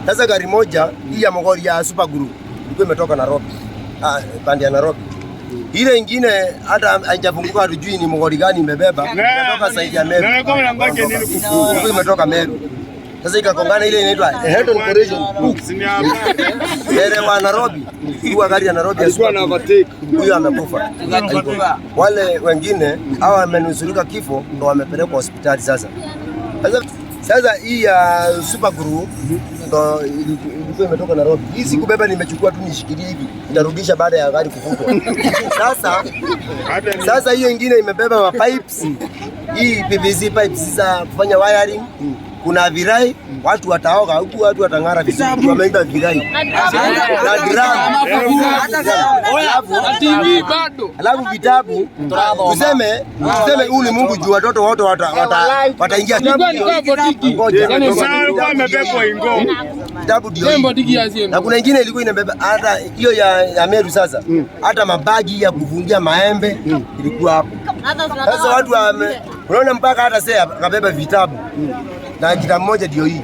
Sasa gari moja hii ya mogori ya super group ilikuwa imetoka Nairobi. Pande ya Nairobi. Ile ingine hata haijafunguka, hatujui ni mogori gani imebeba. Imetoka saidi ya Meru. Ilikuwa imetoka Meru. Sasa ikakongana, ile inaitwa head on collision. Ile wa Nairobi, kwa gari ya Nairobi alikuwa na overtake. Huyo amekufa. Wale wengine hao wamenusurika kifo, ndo wamepelekwa hospitali sasa. Sasa hii ya super group ndo ilikuwa imetoka Nairobi. Hii sikubeba, nimechukua tu nishikilie hivi. Nitarudisha baada ya gari kufungwa. Sasa hiyo ingine imebeba ma pipes. Hii PVC pipes za kufanya wiring. Kuna virai, watu wataoga huku, watu watang'ara vizuri, wameiba virai na drum. Alafu vitabu, tuseme uli Mungu juu watoto wote wataingia vitabu ndio. Na kuna ingine ilikuwa inabeba hata hiyo ya Meru. Sasa hata mabagi ya kufungia maembe ilikuwa hapo. Sasa watu unaona mpaka hata sasa kabeba vitabu na kitabu moja ndio hii.